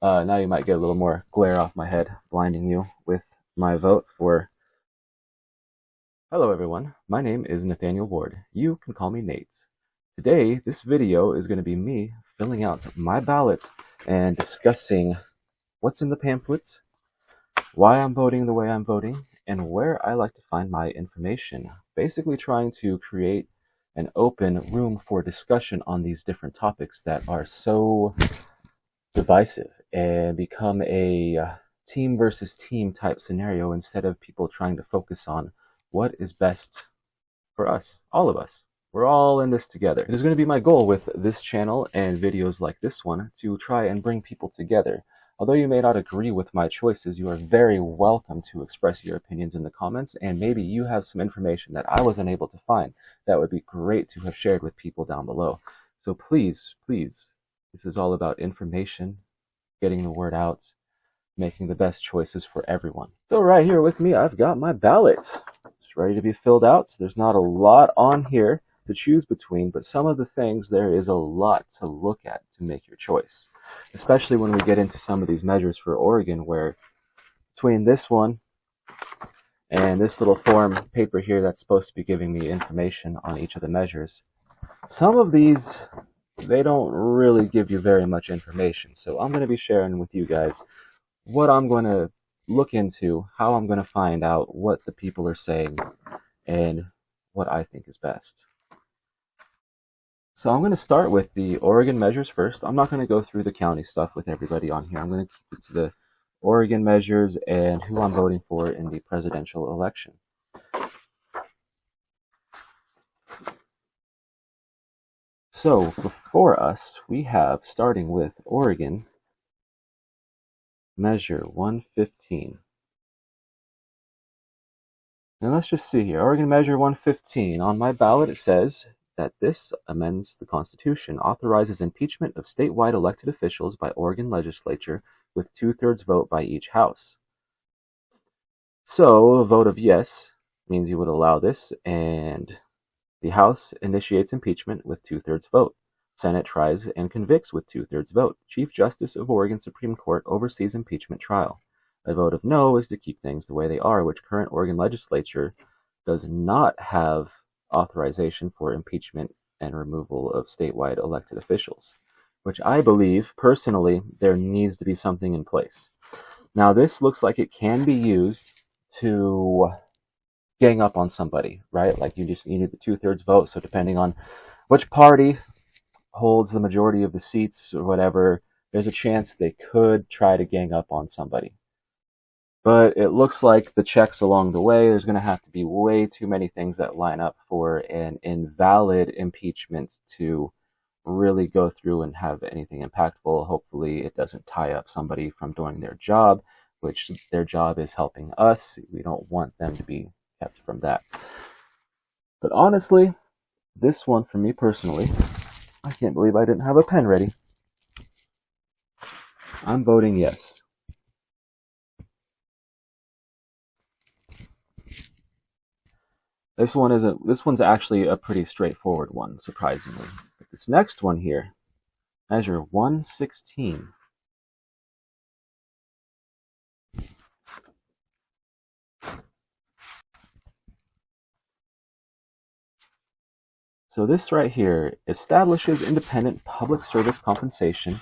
Now you might get a little more glare off my head, blinding you with my vote for. Hello everyone, my name is Nathaniel Ward. You can call me Nate. Today, this video is going to be me filling out my ballot and discussing what's in the pamphlets, why I'm voting the way I'm voting, and where I like to find my information. Basically trying to create an open room for discussion on these different topics that are so divisive and become a team versus team type scenario instead of people trying to focus on what is best for us, all of us. We're all in this together. It is going to be my goal with this channel and videos like this one to try and bring people together. Although you may not agree with my choices, you are very welcome to express your opinions in the comments, and maybe you have some information that I was unable to find that would be great to have shared with people down below. So please, please, this is all about information, getting the word out, making the best choices for everyone. So right here with me, I've got my ballot. It's ready to be filled out. There's not a lot on here to choose between, but some of the things, there is a lot to look at to make your choice. Especially when we get into some of these measures for Oregon, where between this one and this little form paper here that's supposed to be giving me information on each of the measures, some of these, they don't really give you very much information. So I'm going to be sharing with you guys what I'm going to look into, how I'm going to find out what the people are saying, and what I think is best. So I'm going to start with the Oregon measures first. I'm not going to go through the county stuff with everybody on here. I'm going to keep it to the Oregon measures and who I'm voting for in the presidential election. So before us, we have, starting with Oregon, Measure 115. Now let's just see here. Oregon Measure 115. On my ballot it says that this amends the Constitution, authorizes impeachment of statewide elected officials by Oregon legislature with 2/3 vote by each house. So a vote of yes means you would allow this, and the House initiates impeachment with 2/3 vote. Senate tries and convicts with 2/3 vote. Chief Justice of Oregon Supreme Court oversees impeachment trial. A vote of no is to keep things the way they are, which current Oregon legislature does not have authorization for impeachment and removal of statewide elected officials, which I believe, personally, there needs to be something in place. Now, this looks like it can be used to gang up on somebody, right? Like you just needed the 2/3 vote, so depending on which party holds the majority of the seats or whatever, there's a chance they could try to gang up on somebody. But it looks like the checks along the way, there's going to have to be way too many things that line up for an invalid impeachment to really go through and have anything impactful. Hopefully it doesn't tie up somebody from doing their job, which their job is helping us. We don't want them to be kept from that. But honestly, this one for me personally, I can't believe I didn't have a pen ready. I'm voting yes. This one's actually a pretty straightforward one, surprisingly. But this next one here, Measure 116. So this right here establishes independent public service compensation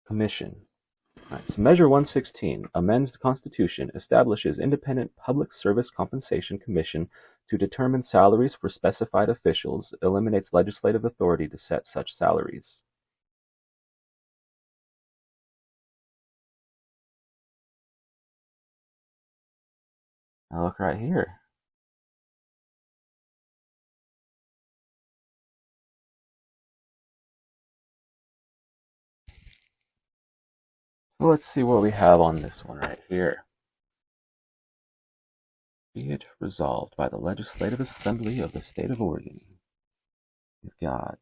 commission. Right, so Measure 116 amends the Constitution, establishes independent public service compensation commission to determine salaries for specified officials, eliminates legislative authority to set such salaries. Now look right here. Well, let's see what we have on this one right here. Be it resolved by the Legislative Assembly of the State of Oregon. We've got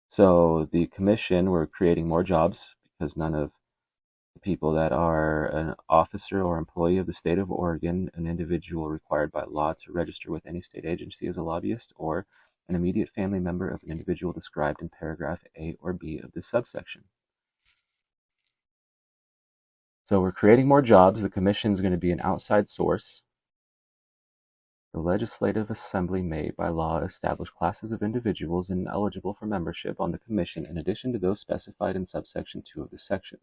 so the commission, we're creating more jobs because none of the people that are an officer or employee of the state of Oregon, an individual required by law to register with any state agency as a lobbyist, or an immediate family member of an individual described in paragraph A or B of this subsection. So we're creating more jobs. The commission is going to be an outside source. The Legislative Assembly may, by law, establish classes of individuals ineligible for membership on the Commission in addition to those specified in subsection 2 of this section.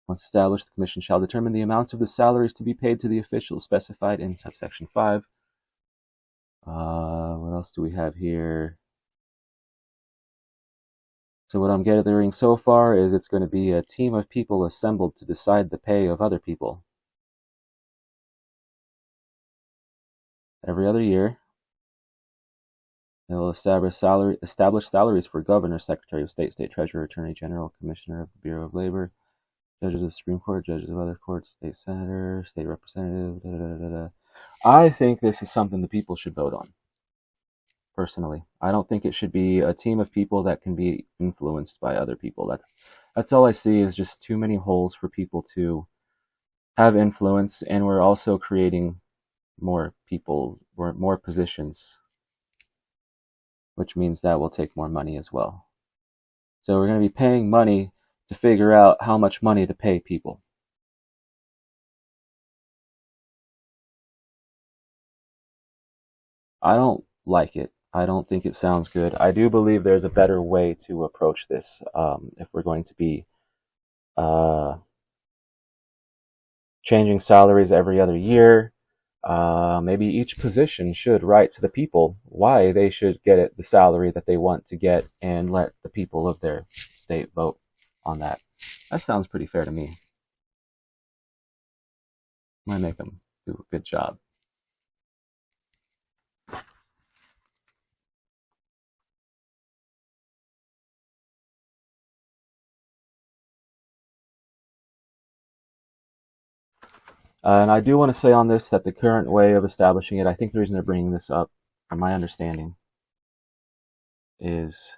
Once established, the Commission shall determine the amounts of the salaries to be paid to the officials specified in subsection 5. What else do we have here? So what I'm gathering so far is it's going to be a team of people assembled to decide the pay of other people. Every other year, they will establish salaries for governor, secretary of state, state treasurer, attorney general, commissioner of the Bureau of Labor, judges of the Supreme Court, judges of other courts, state senator, state representative. Da, da, da, da. I think this is something the people should vote on. Personally, I don't think it should be a team of people that can be influenced by other people. That's all I see is just too many holes for people to have influence, and we're also creating more people, more positions, which means that will take more money as well. So we're going to be paying money to figure out how much money to pay people. I don't like it. I don't think it sounds good. I do believe there's a better way to approach this if we're going to be uh, changing salaries every other year. Maybe each position should write to the people why they should get the salary that they want to get and let the people of their state vote on that. That sounds pretty fair to me. Might make them do a good job. And I do want to say on this that the current way of establishing it, I think the reason they're bringing this up, from my understanding, is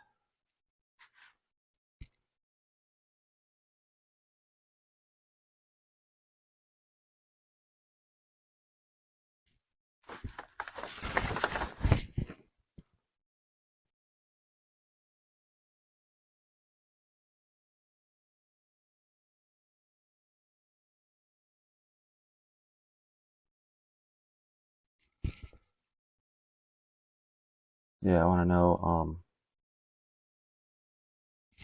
yeah, I want to know.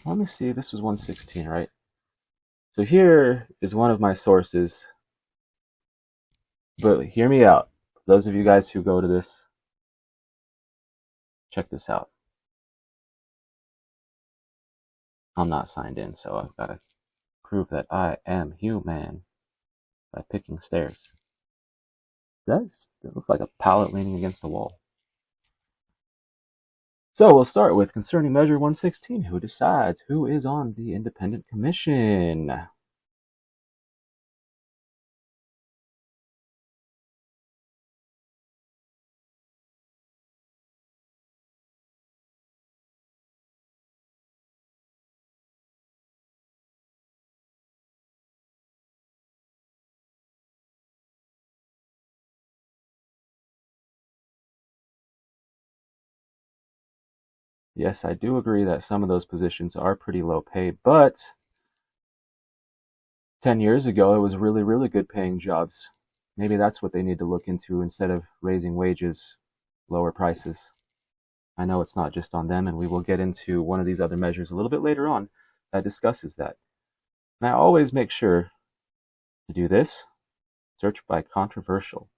Let me see. This was 116, right? So here is one of my sources. But hear me out. Those of you guys who go to this, check this out. I'm not signed in, so I've got to prove that I am human by picking stairs. Does it look like a pallet leaning against the wall? So we'll start with concerning Measure 116. Who decides who is on the independent commission? Yes, I do agree that some of those positions are pretty low pay, but 10 years ago it was really, really good paying jobs. Maybe that's what they need to look into instead of raising wages, lower prices. I know it's not just on them, and we will get into one of these other measures a little bit later on that discusses that. And I always make sure to do this, search by controversial.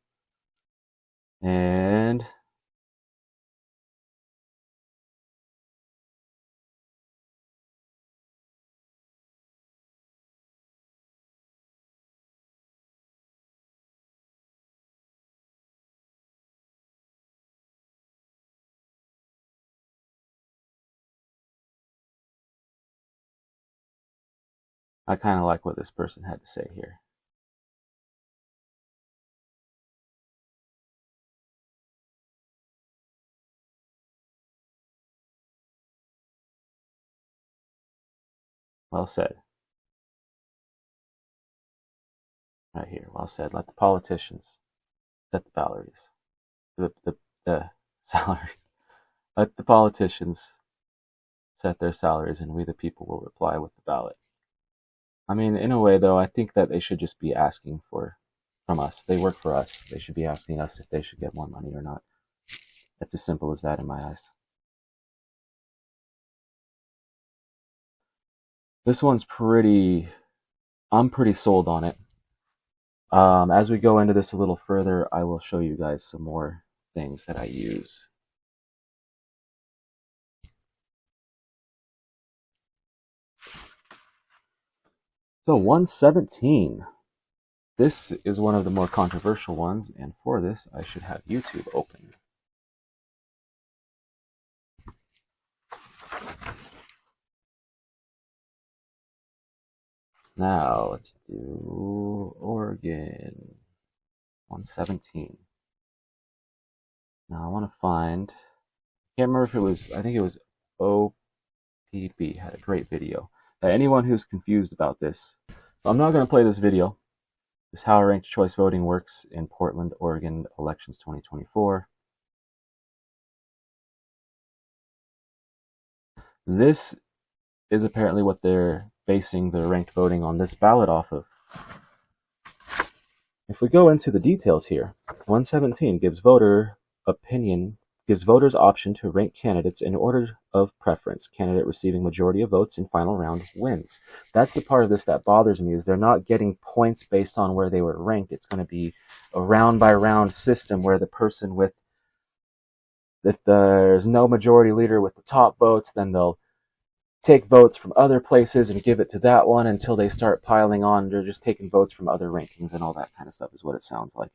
And I kind of like what this person had to say here. Well said. Right here. Well said. Let the politicians set the salaries. The salary. Let the politicians set their salaries, and we the people will reply with the ballot. I mean, in a way, though, I think that they should just be asking from us. They work for us. They should be asking us if they should get more money or not. It's as simple as that in my eyes. This one's I'm pretty sold on it. As we go into this a little further, I will show you guys some more things that I use. So 117. This is one of the more controversial ones, and for this, I should have YouTube open. Now, let's do Oregon 117. Now, I want to find, I can't remember if it was, I think it was OPB, had a great video. Anyone who's confused about this, I'm not going to play this video. This is how ranked choice voting works in Portland, Oregon elections 2024. This is apparently what they're basing the ranked voting on this ballot off of. If we go into the details here, 117 gives voters option to rank candidates in order of preference. Candidate receiving majority of votes in final round wins. That's the part of this that bothers me, is they're not getting points based on where they were ranked. It's going to be a round by round system where the person with, if there's no majority leader with the top votes, then they'll take votes from other places and give it to that one until they start piling on. They're just taking votes from other rankings and all that kind of stuff is what it sounds like.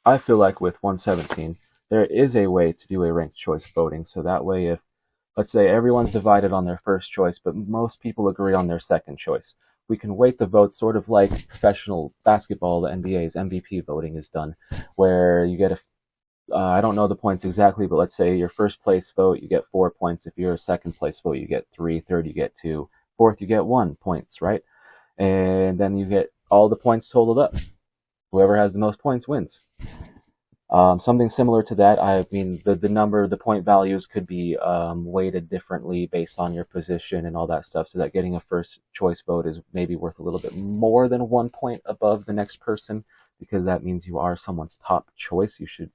I feel like with 117, there is a way to do a ranked choice voting. So that way, if, let's say, everyone's divided on their first choice, but most people agree on their second choice, we can weight the votes sort of like professional basketball, the NBA's MVP voting is done, where you get I don't know the points exactly, but let's say your first place vote, you get 4 points. If you're a second place vote, you get 3. Third, you get 2. Fourth, you get 1 points, right? And then you get all the points totaled up. Whoever has the most points wins. Something similar to that. I mean, the point values could be weighted differently based on your position and all that stuff, so that getting a first choice vote is maybe worth a little bit more than 1 point above the next person, because that means you are someone's top choice. You should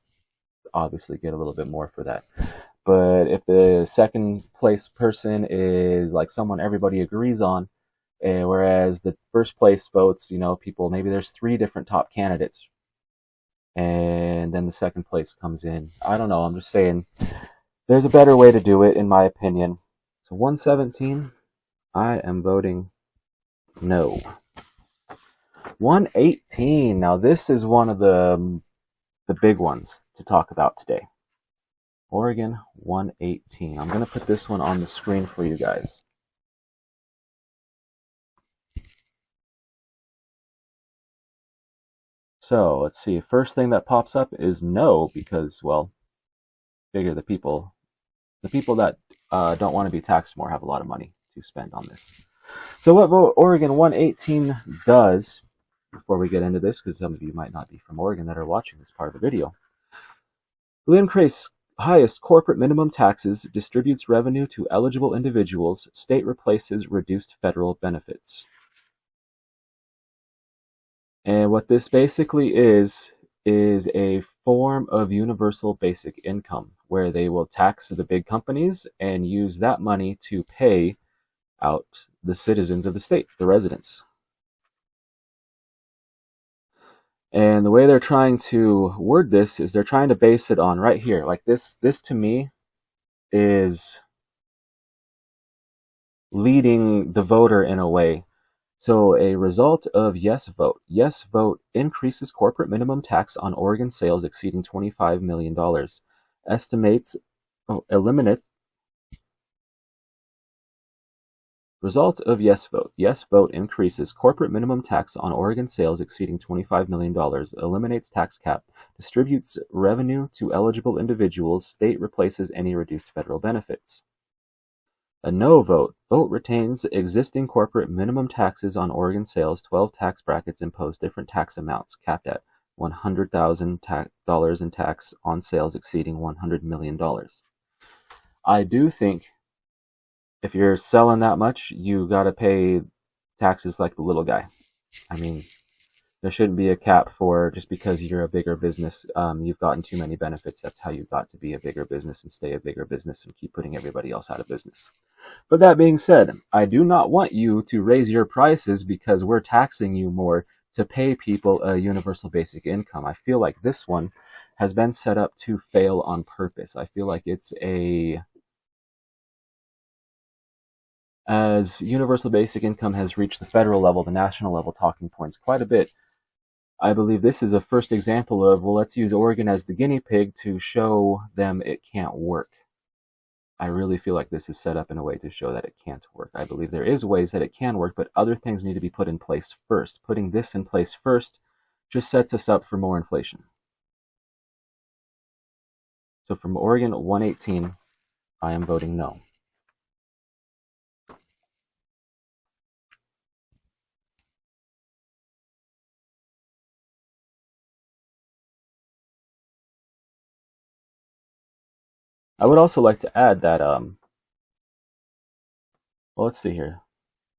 obviously get a little bit more for that. But if the second place person is like someone everybody agrees on, whereas the first place votes, people, maybe there's 3 different top candidates, and then the second place comes in. I don't know, I'm just saying there's a better way to do it, in my opinion. So 117, I am voting no. 118, now this is one of the big ones to talk about today. Oregon 118. I'm going to put this one on the screen for you guys. So let's see. First thing that pops up is no, because, well, figure the people that don't want to be taxed more have a lot of money to spend on this. So what Oregon 118 does, before we get into this, because some of you might not be from Oregon that are watching this part of the video, will increase highest corporate minimum taxes, distributes revenue to eligible individuals, state replaces reduced federal benefits. And what this basically is a form of universal basic income, where they will tax the big companies and use that money to pay out the citizens of the state, the residents. And the way they're trying to word this is they're trying to base it on right here. Like this to me is leading the voter in a way. So a result of yes vote. Yes vote increases corporate minimum tax on Oregon sales exceeding $25 million. Eliminates. Result of yes vote. Yes vote increases corporate minimum tax on Oregon sales exceeding $25 million, eliminates tax cap, distributes revenue to eligible individuals, state replaces any reduced federal benefits. A no vote. Vote retains existing corporate minimum taxes on Oregon sales. 12 tax brackets impose different tax amounts, capped at $100,000 in tax on sales exceeding $100 million. I do think if you're selling that much, you got to pay taxes like the little guy. I mean, there shouldn't be a cap for just because you're a bigger business. You've gotten too many benefits. That's how you got to be a bigger business and stay a bigger business and keep putting everybody else out of business. But that being said, I do not want you to raise your prices because we're taxing you more to pay people a universal basic income. I feel like this one has been set up to fail on purpose. I feel like it's as universal basic income has reached the federal level, the national level talking points quite a bit. I believe this is a first example of, well, let's use Oregon as the guinea pig to show them it can't work. I really feel like this is set up in a way to show that it can't work. I believe there is ways that it can work, but other things need to be put in place first. Putting this in place first just sets us up for more inflation. So from Oregon 118, I am voting no. I would also like to add that, well, let's see here.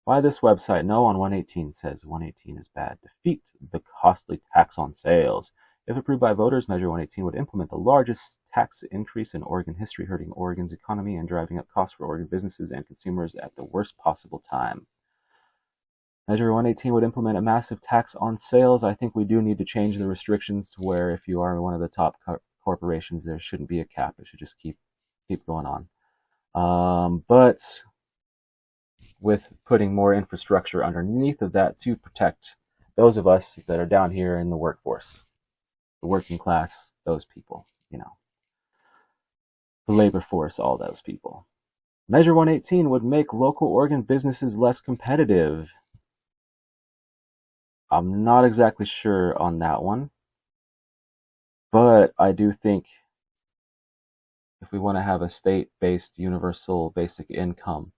Why this website? No on 118 says 118 is bad. Defeat the costly tax on sales. If approved by voters, Measure 118 would implement the largest tax increase in Oregon history, hurting Oregon's economy and driving up costs for Oregon businesses and consumers at the worst possible time. Measure 118 would implement a massive tax on sales. I think we do need to change the restrictions to where if you are one of the top corporations, there shouldn't be a cap. It should just keep going on. But with putting more infrastructure underneath of that to protect those of us that are down here in the workforce, the working class, those people, the labor force, all those people. Measure 118 would make local Oregon businesses less competitive. I'm not exactly sure on that one, but I do think if we want to have a state-based universal basic income,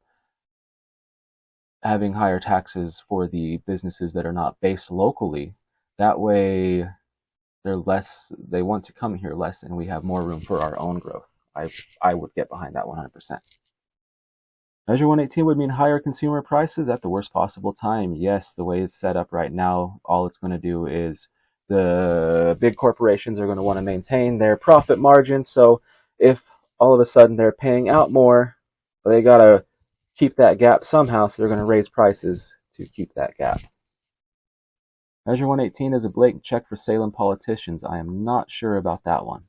having higher taxes for the businesses that are not based locally, that way they want to come here less and we have more room for our own growth. I would get behind that 100%. Measure 118 would mean higher consumer prices at the worst possible time. Yes, the way it's set up right now, all it's going to do is the big corporations are going to want to maintain their profit margins. So if all of a sudden they're paying out more, they got to keep that gap somehow, so they're going to raise prices to keep that gap. Measure 118 is a blatant check for Salem politicians. I am not sure about that one.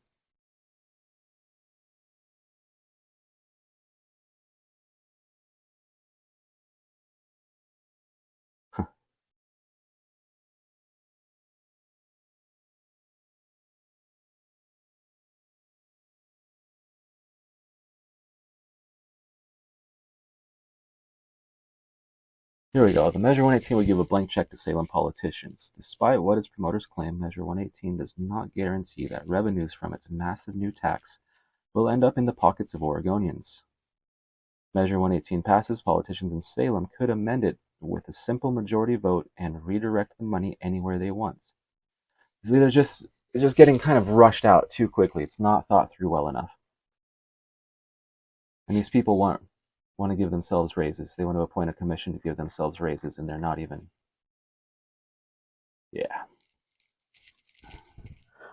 Here we go. The Measure 118 would give a blank check to Salem politicians. Despite what its promoters claim, Measure 118 does not guarantee that revenues from its massive new tax will end up in the pockets of Oregonians. Measure 118 passes, politicians in Salem could amend it with a simple majority vote and redirect the money anywhere they want. It's just getting kind of rushed out too quickly. It's not thought through well enough. And these people want to give themselves raises. They want to appoint a commission to give themselves raises, and they're not even. Yeah.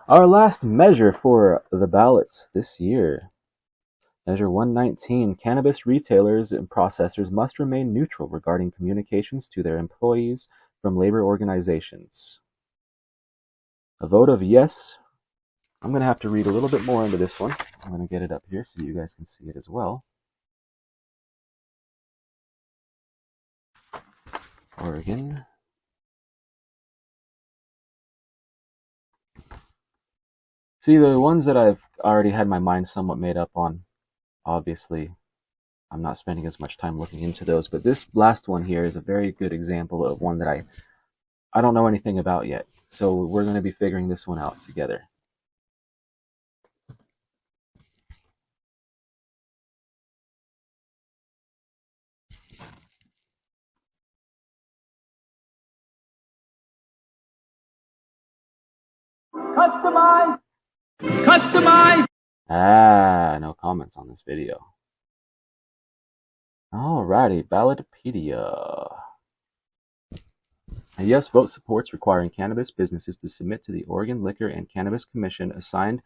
Our last measure for the ballots this year. Measure 119. Cannabis retailers and processors must remain neutral regarding communications to their employees from labor organizations. A vote of yes. I'm going to have to read a little bit more into this one. I'm going to get it up here so you guys can see it as well. Oregon. See, the ones that I've already had my mind somewhat made up on, obviously, I'm not spending as much time looking into those, but this last one here is a very good example of one that I don't know anything about yet. So we're going to be figuring this one out together. Customize! No comments on this video. Alrighty, Ballotpedia. A yes vote supports requiring cannabis businesses to submit to the Oregon Liquor and Cannabis Commission a signed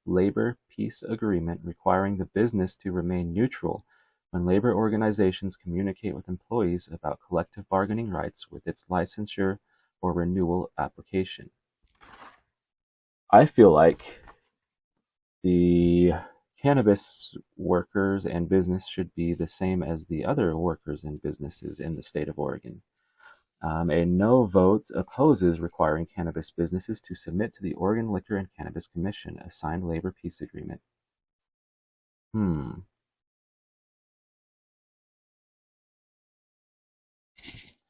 labor peace agreement requiring the business to remain neutral when labor organizations communicate with employees about collective bargaining rights with its licensure or renewal application. I feel like the cannabis workers and business should be the same as the other workers and businesses in the state of Oregon. A no vote opposes requiring cannabis businesses to submit to the Oregon Liquor and Cannabis Commission a signed labor peace agreement. Hmm.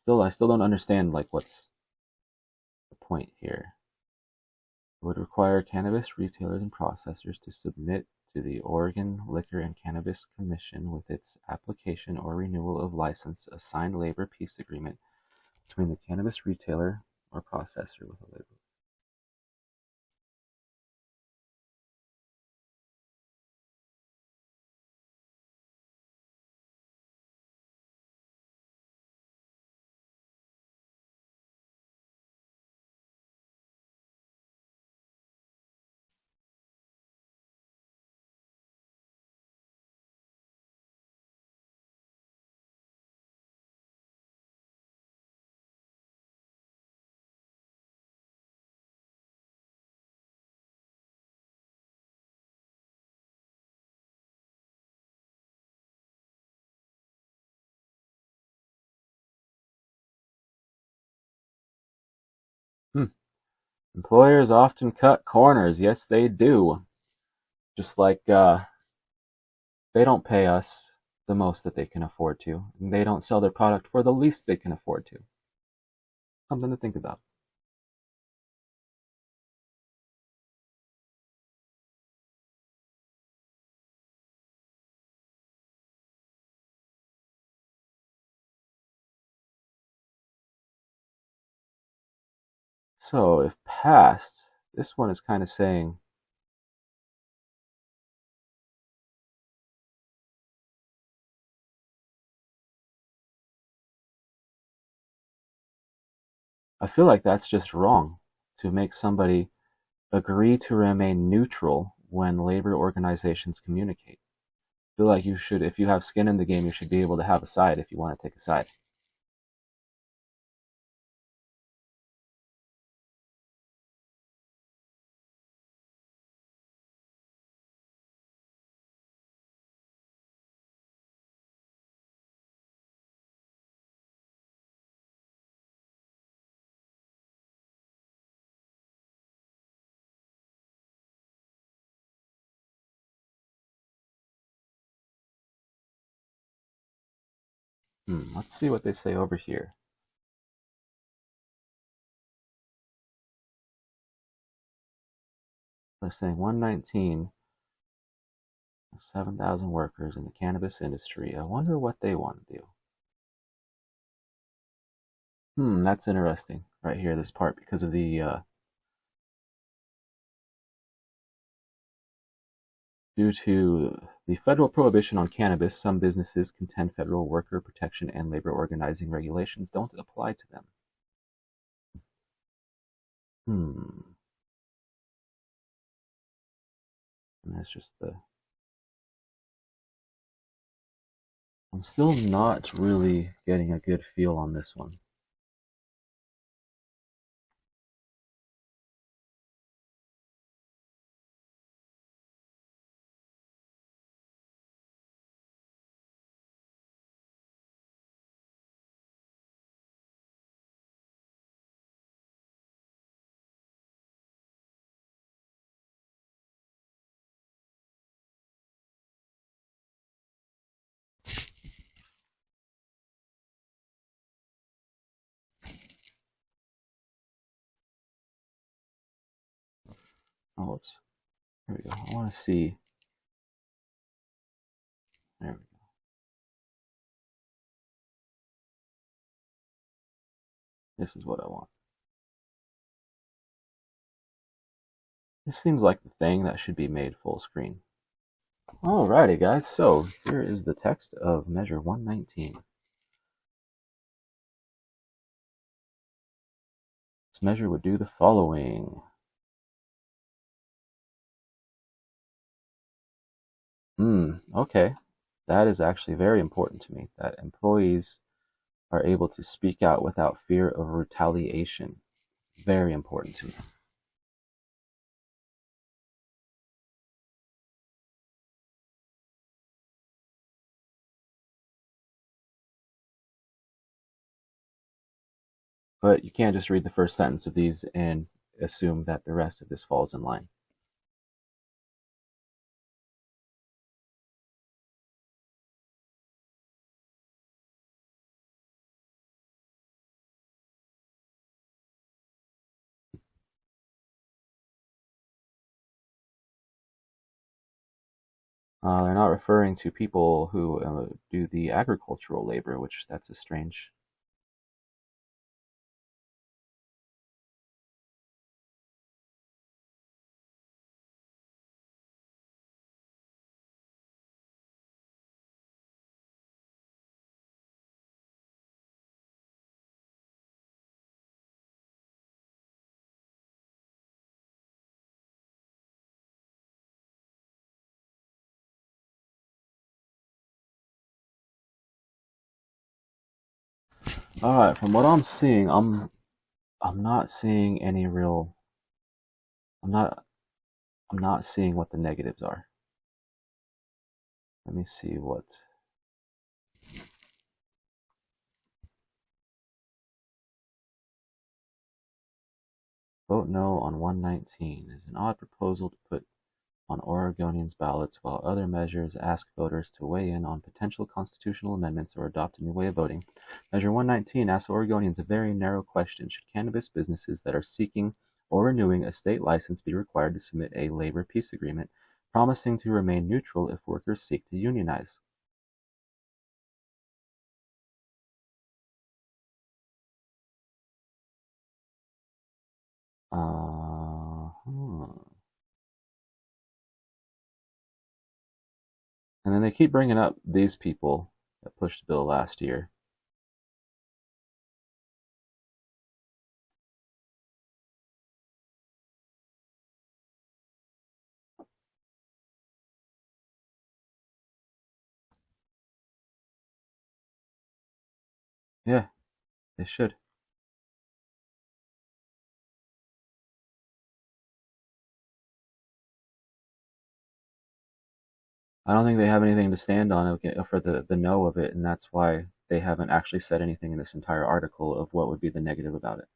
I still don't understand like what's the point here. It would require cannabis retailers and processors to submit to the Oregon Liquor and Cannabis Commission with its application or renewal of license a signed labor peace agreement between the cannabis retailer or processor with a label. Hmm. Employers often cut corners. Yes, they do. Just like they don't pay us the most that they can afford to, and they don't sell their product for the least they can afford to. Something to think about. So, if passed, this one is kind of saying, I feel like that's just wrong to make somebody agree to remain neutral when labor organizations communicate. I feel like you should, if you have skin in the game, you should be able to have a side if you want to take a side. Let's see what they say over here. They're saying 119, 7,000 workers in the cannabis industry. I wonder what they want to do. That's interesting right here, this part, because of the due to the federal prohibition on cannabis, some businesses contend federal worker protection and labor organizing regulations don't apply to them. Hmm. And that's just the. I'm still not really getting a good feel on this one. Oh, whoops. There we go. I want to see. There we go. This is what I want. This seems like the thing that should be made full screen. Alrighty, guys, so here is the text of Measure 119. This measure would do the following. Okay. That is actually very important to me, that employees are able to speak out without fear of retaliation. Very important to me. But you can't just read the first sentence of these and assume that the rest of this falls in line. They're not referring to people who do the agricultural labor, which that's a strange. All right, from what I'm seeing, I'm not seeing any real. I'm not I'm not seeing what the negatives are. Let me see what. Vote no on 119 is an odd proposal to put on Oregonians' ballots, while other measures ask voters to weigh in on potential constitutional amendments or adopt a new way of voting. Measure 119 asks Oregonians a very narrow question: should cannabis businesses that are seeking or renewing a state license be required to submit a labor peace agreement, promising to remain neutral if workers seek to unionize? Hmm. And then they keep bringing up these people that pushed the bill last year. Yeah, they should. I don't think they have anything to stand on for the no of it, and that's why they haven't actually said anything in this entire article of what would be the negative about it.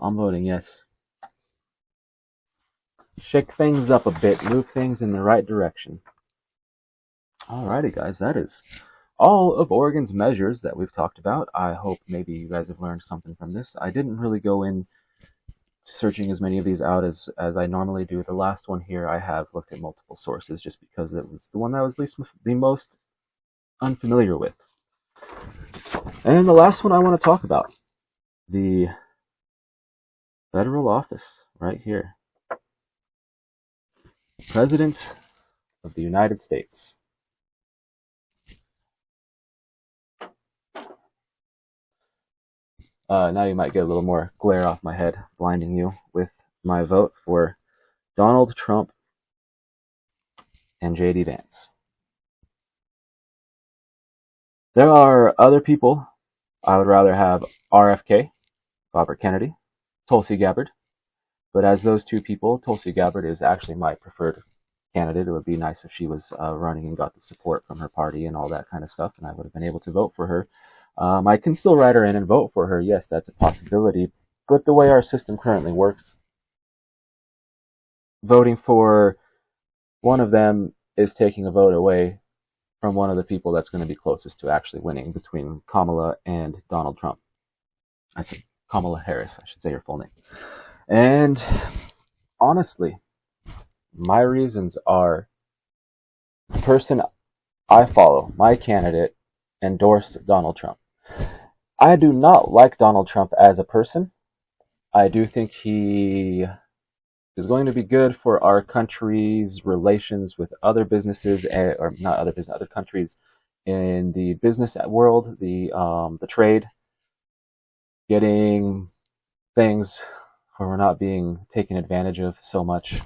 I'm voting yes. Shake things up a bit, move things in the right direction. Alrighty, guys, that is all of Oregon's measures that we've talked about. I hope maybe you guys have learned something from this. I didn't really go in searching as many of these out as I normally do. The last one here, I have looked at multiple sources just because it was the one that I was the most unfamiliar with. And the last one I want to talk about, the federal office right here. President of the United States. Now you might get a little more glare off my head, blinding you with my vote for Donald Trump and J.D. Vance. There are other people I would rather have: RFK, Robert Kennedy, Tulsi Gabbard. But as those two people, Tulsi Gabbard is actually my preferred candidate. It would be nice if she was running and got the support from her party and all that kind of stuff, and I would have been able to vote for her. I can still write her in and vote for her. Yes, that's a possibility. But the way our system currently works, voting for one of them is taking a vote away from one of the people that's going to be closest to actually winning between Kamala and Donald Trump. I said Kamala Harris, I should say her full name. And honestly, my reasons are the person I follow, my candidate, endorsed Donald Trump. I do not like Donald Trump as a person. I do think he is going to be good for our country's relations with other businesses, or not other business, other countries in the business world, the trade, getting things where we're not being taken advantage of so much,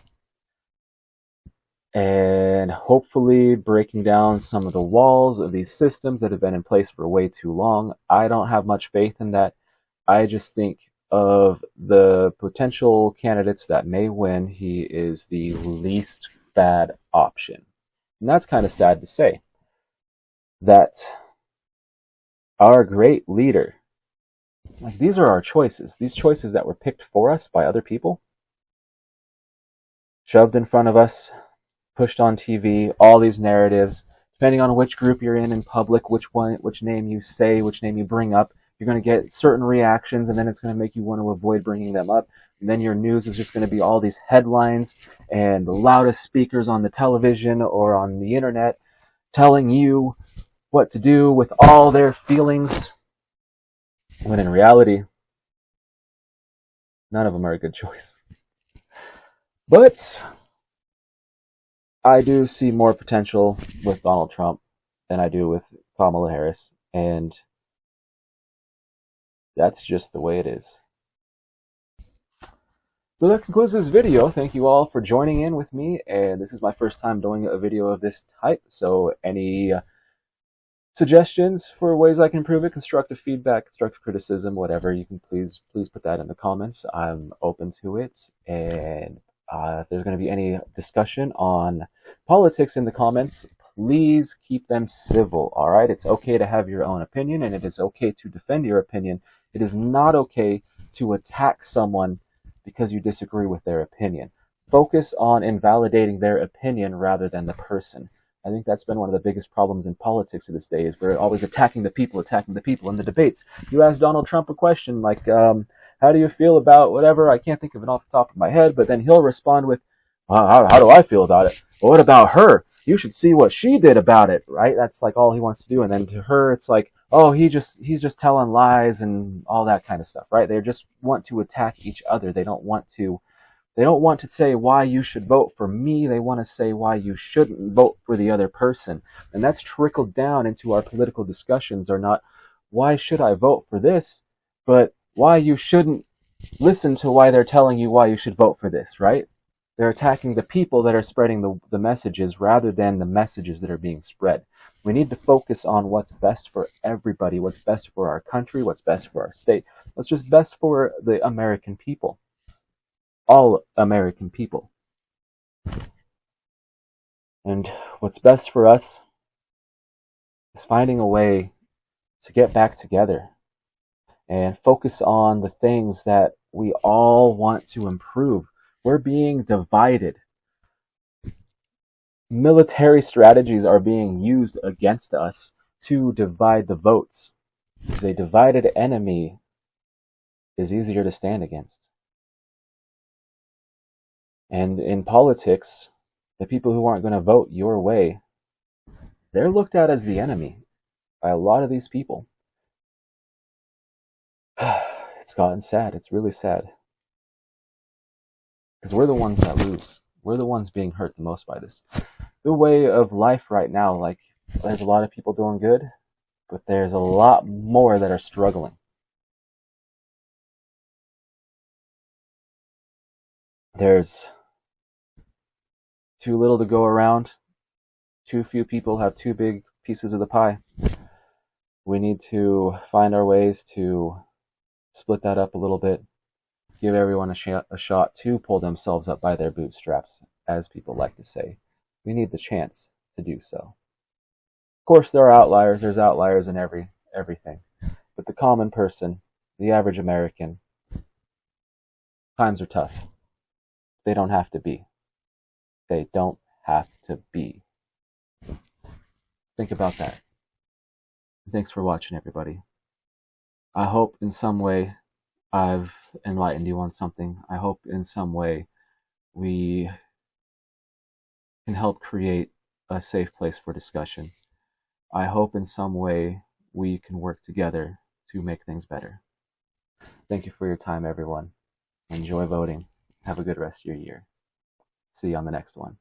and hopefully breaking down some of the walls of these systems that have been in place for way too long. I don't have much faith in that. I just think of the potential candidates that may win, he is the least bad option. And that's kind of sad to say, that our great leader, like, these are our choices. These choices that were picked for us by other people, shoved in front of us, pushed on TV, all these narratives, depending on which group you're in public, which name you say, which name you bring up, you're going to get certain reactions, and then it's going to make you want to avoid bringing them up. And then your news is just going to be all these headlines and the loudest speakers on the television or on the internet telling you what to do with all their feelings, when in reality, none of them are a good choice. But I do see more potential with Donald Trump than I do with Kamala Harris, and that's just the way it is. So that concludes this video. Thank you all for joining in with me, and this is my first time doing a video of this type, so any suggestions for ways I can improve it, constructive feedback, constructive criticism, whatever, you can please put that in the comments. I'm open to it, and if there's going to be any discussion on politics in the comments, please keep them civil, all right? It's okay to have your own opinion, and it is okay to defend your opinion. It is not okay to attack someone because you disagree with their opinion. Focus on invalidating their opinion rather than the person. I think that's been one of the biggest problems in politics of this day, is we're always attacking the people in the debates. You ask Donald Trump a question like, how do you feel about whatever? I can't think of it off the top of my head, but then he'll respond with, how do I feel about it? Well, what about her? You should see what she did about it, right? That's like all he wants to do. And then to her, it's like, oh, he's just telling lies and all that kind of stuff, right? They just want to attack each other. They don't want to say why you should vote for me. They want to say why you shouldn't vote for the other person. And that's trickled down into our political discussions, are not why should I vote for this, but why you shouldn't listen to why they're telling you why you should vote for this, right? They're attacking the people that are spreading the messages rather than the messages that are being spread. We need to focus on what's best for everybody, what's best for our country, what's best for our state, what's just best for the American people. All American people. And what's best for us is finding a way to get back together and focus on the things that we all want to improve. We're being divided. Military strategies are being used against us to divide the votes, because a divided enemy is easier to stand against. And in politics, the people who aren't going to vote your way, they're looked at as the enemy by a lot of these people. It's gotten sad. It's really sad. Because we're the ones that lose. We're the ones being hurt the most by this. The way of life right now, like, there's a lot of people doing good, but there's a lot more that are struggling. There's too little to go around. Too few people have too big pieces of the pie. We need to find our ways to split that up a little bit, give everyone a shot to pull themselves up by their bootstraps, as people like to say. We need the chance to do so. Of course, there are outliers. There's outliers in everything. But the common person, the average American, times are tough. They don't have to be. They don't have to be. Think about that. Thanks for watching, everybody. I hope in some way I've enlightened you on something. I hope in some way we can help create a safe place for discussion. I hope in some way we can work together to make things better. Thank you for your time, everyone. Enjoy voting. Have a good rest of your year. See you on the next one.